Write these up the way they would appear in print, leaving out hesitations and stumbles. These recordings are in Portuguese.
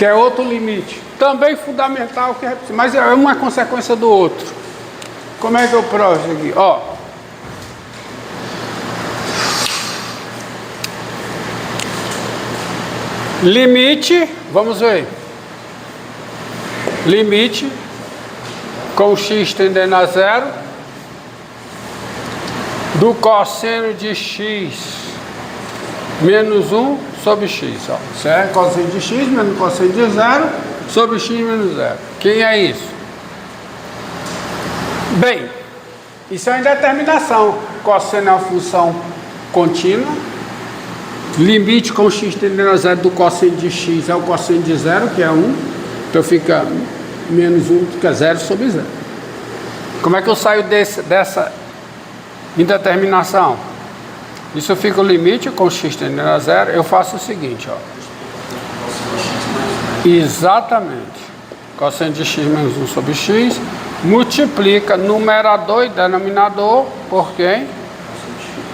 que é outro limite. Também fundamental, que é, mas é uma consequência do outro. Como é que eu provo isso aqui? Ó. Limite, vamos ver. Limite com x tendendo a zero do cosseno de x menos 1 sobre x. Ó. Isso é cosseno de x menos cosseno de zero sobre x menos zero. Quem é isso? Bem, isso é uma indeterminação. Cosseno é uma função contínua. Limite com x tendendo a zero do cosseno de x é o cosseno de zero, que é 1. Então fica menos 1, fica 0 sobre 0. Como é que eu saio dessa indeterminação? Isso fica o limite com x tendendo a zero. Eu faço o seguinte, ó. Exatamente. Cosseno de x menos 1 sobre x. Multiplica numerador e denominador por quem?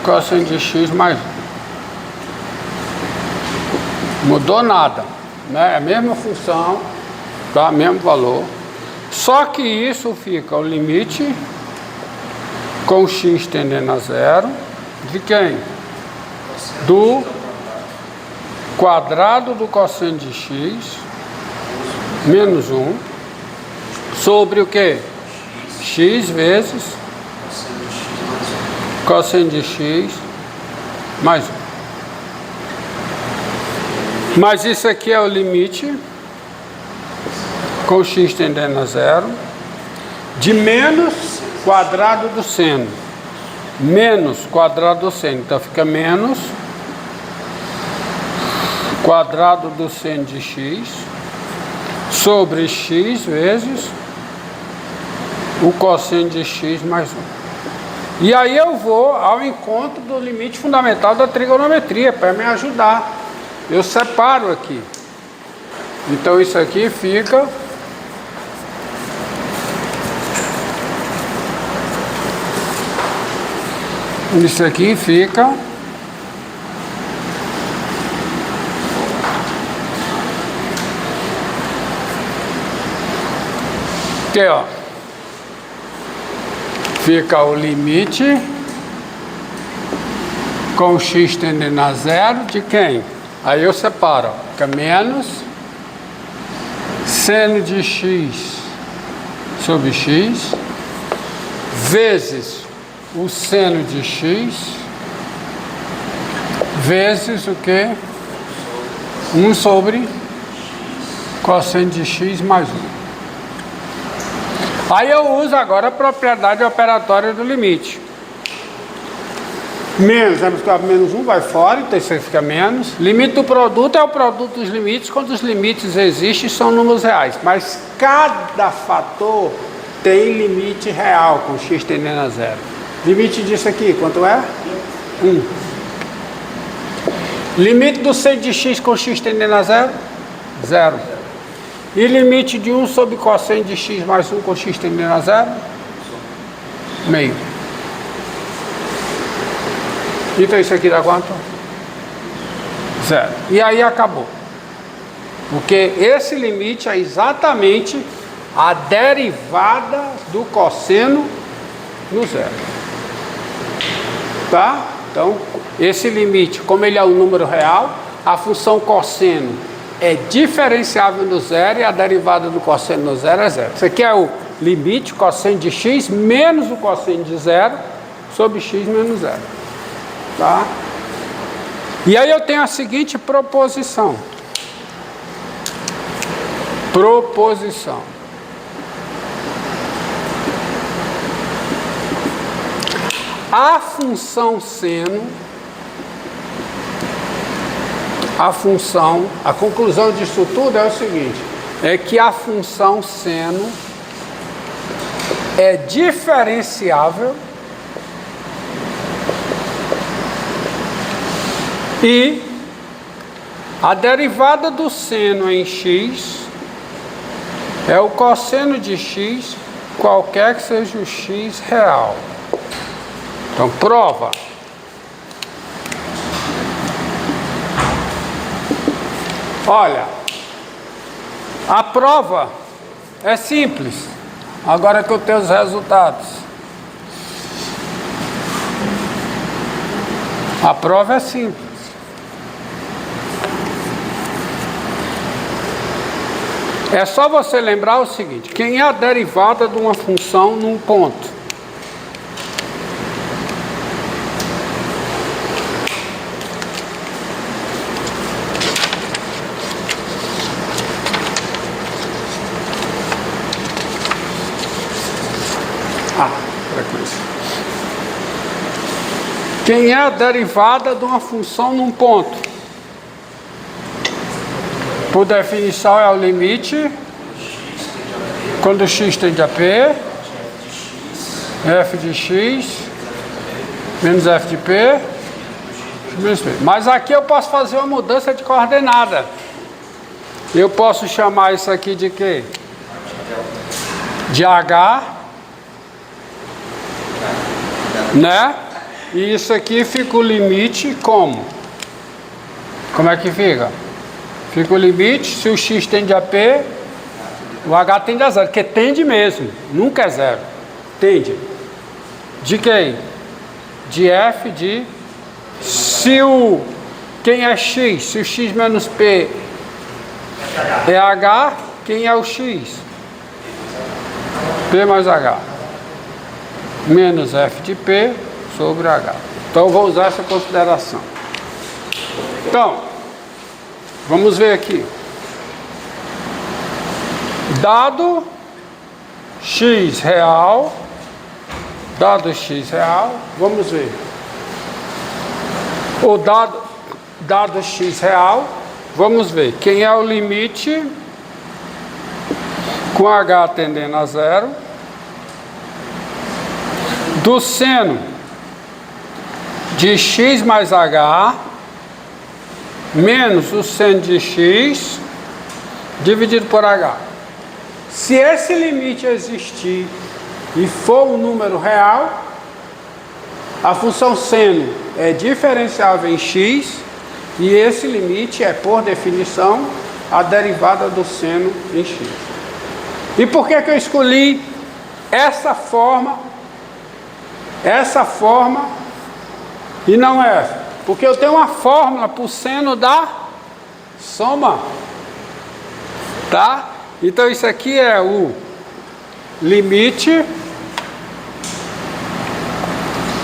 Cosseno de x mais 1. Mudou nada, né? É a mesma função, tá? Mesmo valor. Só que isso fica o limite com x tendendo a zero de quem? Do quadrado do cosseno de x menos 1 sobre o que? X vezes cosseno de x mais 1. Mas isso aqui é o limite com x tendendo a zero de menos quadrado do seno. Menos quadrado do seno. Então fica menos quadrado do seno de x sobre x vezes o cosseno de x mais 1. E aí eu vou ao encontro do limite fundamental da trigonometria para me ajudar. Eu separo aqui. Então isso aqui fica aqui, ó. Fica o limite com x tendendo a zero de quem? Aí eu separo, ó. Fica menos seno de x sobre x vezes o seno de x vezes o que? 1 sobre cosseno de x mais 1. Aí eu uso agora a propriedade operatória do limite. Menos, menos 1 vai fora, então isso aí fica menos. Limite do produto é o produto dos limites, quando os limites existem são números reais. Mas cada fator tem limite real com x tendendo a zero. Limite disso aqui, quanto é? 1. Limite do seno de x com x tendendo a zero? 0. E limite de 1 sobre cosseno de x mais 1 com x tendendo a zero? Meio. Então isso aqui dá quanto? 0. E aí acabou. Porque esse limite é exatamente a derivada do cosseno no zero. Tá? Então, esse limite, como ele é um número real, a função cosseno é diferenciável no zero e a derivada do cosseno no zero é 0. Isso aqui é o limite cosseno de x menos o cosseno de zero sobre x menos 0. Tá? E aí eu tenho a seguinte proposição. Proposição. A função seno, a conclusão disso tudo é o seguinte, é que a função seno é diferenciável e a derivada do seno em x é o cosseno de x, qualquer que seja o x real. Então, prova. Olha, A prova é simples. Agora que eu tenho os resultados. A prova é simples. É só você lembrar o seguinte: quem é a derivada de uma função num ponto? Frequência. Quem é a derivada de uma função num ponto? Por definição é o limite quando x tende a p, f de x menos f de p menos p. Mas aqui eu posso fazer uma mudança de coordenada. Eu posso chamar isso aqui de quê? De h, né? E isso aqui fica o limite como? Como é que fica? Fica o limite, se o x tende a p, o h tende a zero, porque tende mesmo, nunca é zero. Tende. De quem? De f de... Se o... Quem é x? Se o x menos p é h, quem é o x? P mais h. Menos f de p sobre h. Então eu vou usar essa consideração. Então, vamos ver aqui. Dado x real, vamos ver. O dado x real, vamos ver. Quem é o limite com h tendendo a zero do seno de x mais h menos o seno de x dividido por h. Se esse limite existir e for um número real, a função seno é diferenciável em x e esse limite é, por definição, a derivada do seno em x. E por que que eu escolhi essa forma e não essa? Porque eu tenho uma fórmula para o seno da soma, tá? Então isso aqui é o limite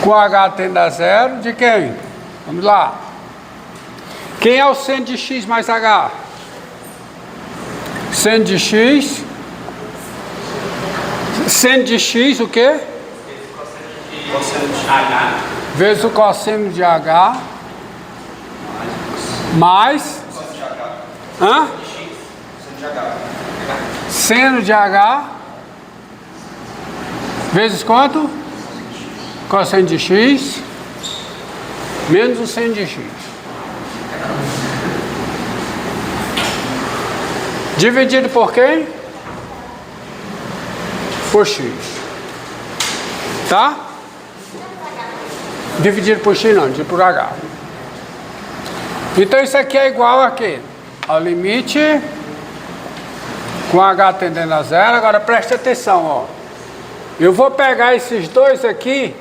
com h tendendo a zero de quem? Vamos lá. Quem é o seno de x mais h? Seno de x. Seno de x o quê? Cosseno de h. Vezes o cosseno de h. Mais. Hã? Seno de h. Vezes quanto? Cosseno de x. Menos o seno de x. Dividido por quem? Por x. Tá? Dividido por x não, dividido por h. Então isso aqui é igual a quê? Ao limite com h tendendo a zero. Agora preste atenção, ó. Eu vou pegar esses dois aqui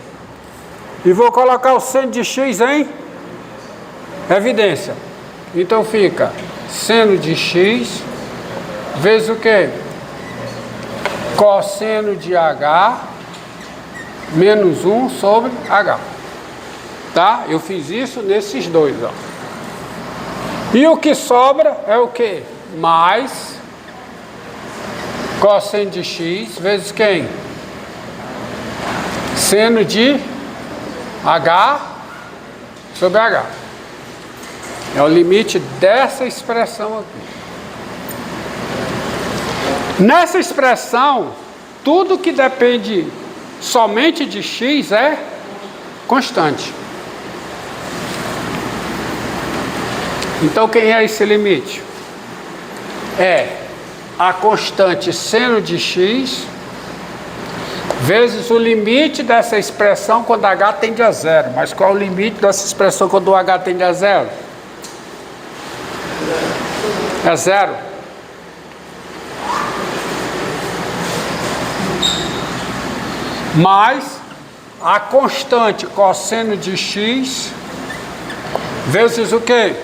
e vou colocar o seno de x em evidência. Então fica seno de x vezes o quê? Cosseno de h menos 1 sobre h. Tá? Eu fiz isso nesses dois, ó. E o que sobra é o quê? Mais cosseno de x vezes quem? Seno de h sobre h. É o limite dessa expressão aqui. Nessa expressão, tudo que depende somente de x é constante. Então, quem é esse limite? É a constante seno de x vezes o limite dessa expressão quando h tende a zero. Mas qual é o limite dessa expressão quando o h tende a zero? É zero. mais a constante cosseno de x vezes o quê?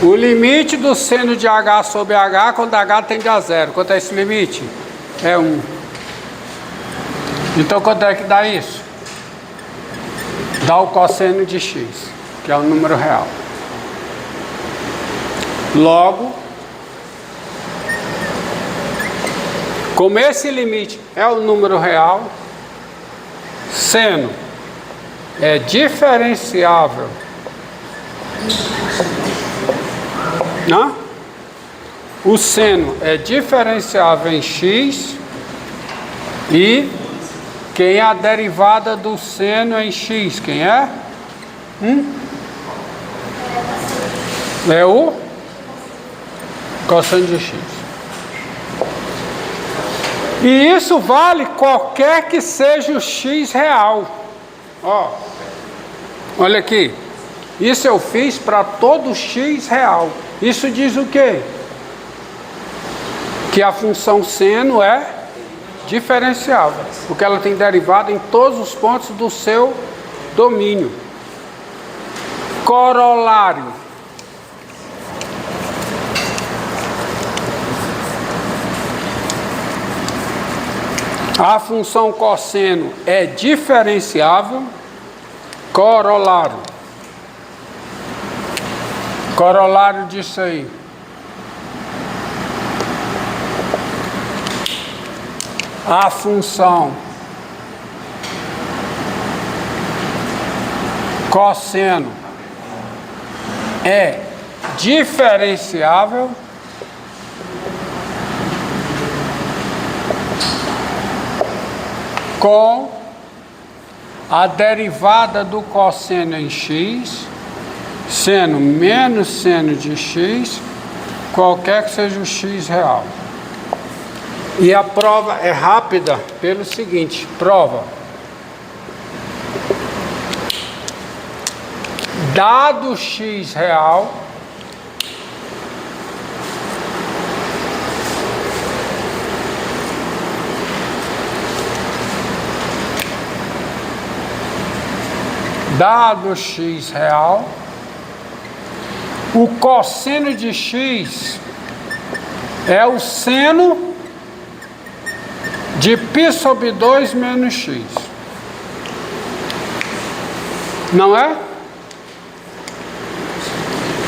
O limite do seno de h sobre h quando h tende a zero. Quanto é esse limite? É 1. Então quanto é que dá isso? Dá o cosseno de x, que é o número real. Logo, como esse limite é o número real, seno é diferenciável, não? O seno é diferenciável em x e quem é a derivada do seno em x? Quem é? É o cosseno de x. E isso vale qualquer que seja o x real. Ó, olha aqui. Isso eu fiz para todo x real. Isso diz o quê? Que a função seno é diferenciável, porque ela tem derivada em todos os pontos do seu domínio. Corolário. A função cosseno é diferenciável. Corolário. Corolário disso aí. A função cosseno é diferenciável com a derivada do cosseno em x, seno menos seno de x, qualquer que seja o x real. E a prova é rápida pelo seguinte, prova. Dado x real, o cosseno de x é o seno de π sobre 2 menos x. Não é?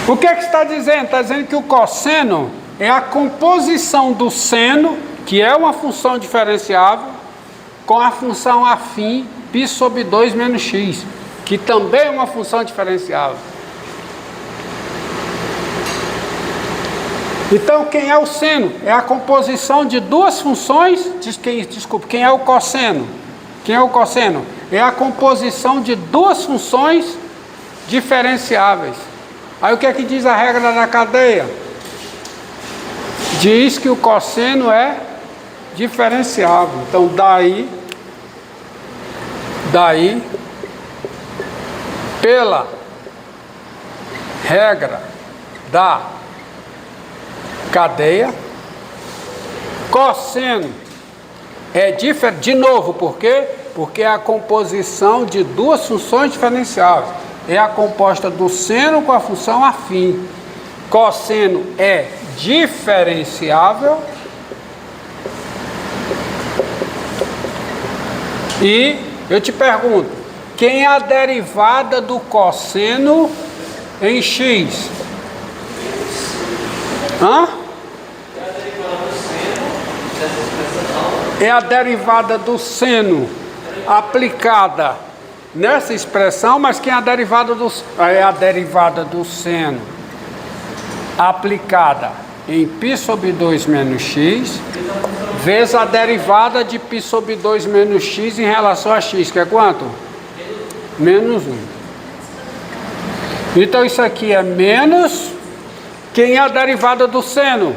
O que é que está dizendo? Está dizendo que o cosseno é a composição do seno, que é uma função diferenciável, com a função afim π sobre 2 menos x, que também é uma função diferenciável. Então, quem é o seno? É a composição de duas funções. Desculpe, quem é o cosseno? Quem é o cosseno? É a composição de duas funções diferenciáveis. Aí o que é que diz a regra da cadeia? Diz que o cosseno é diferenciável. Então, daí, pela regra da cadeia, cosseno é diferente. De novo, por quê? Porque é a composição de duas funções diferenciáveis. É a composta do seno com a função afim. Cosseno é diferenciável e eu te pergunto, quem é a derivada do cosseno em x? É a derivada do seno aplicada nessa expressão, mas quem é a derivada do seno aplicada em π sobre 2 menos x, vezes a derivada de π sobre 2 menos x em relação a x, que é quanto? Menos 1. Então isso aqui é menos, quem é a derivada do seno?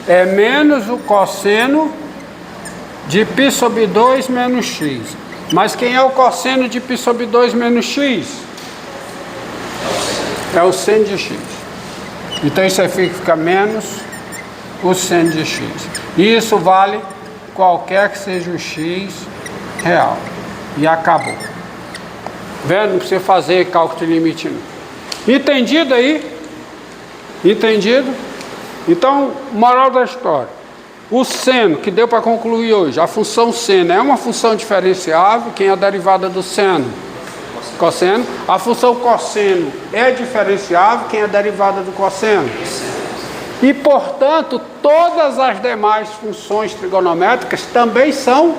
É menos o cosseno de π sobre 2 menos x. Mas quem é o cosseno de π sobre 2 menos x? É o seno de x. Então isso aí fica menos o seno de x. Isso vale qualquer que seja o x real. E acabou. Vendo? Não precisa fazer cálculo de limite não. Entendido aí? Entendido? Então, moral da história. O seno, que deu para concluir hoje, a função seno é uma função diferenciável. Quem é a derivada do seno? Cosseno. A função cosseno é diferenciável. Quem é a derivada do cosseno? E, portanto, todas as demais funções trigonométricas também são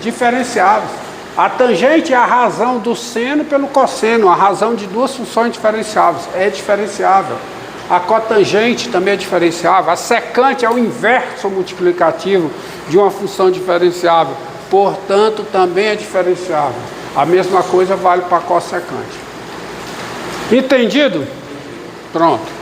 diferenciáveis. A tangente é a razão do seno pelo cosseno, a razão de duas funções diferenciáveis. É diferenciável. A cotangente também é diferenciável. A secante é o inverso multiplicativo de uma função diferenciável. Portanto, também é diferenciável. A mesma coisa vale para a cossecante. Entendido? Pronto.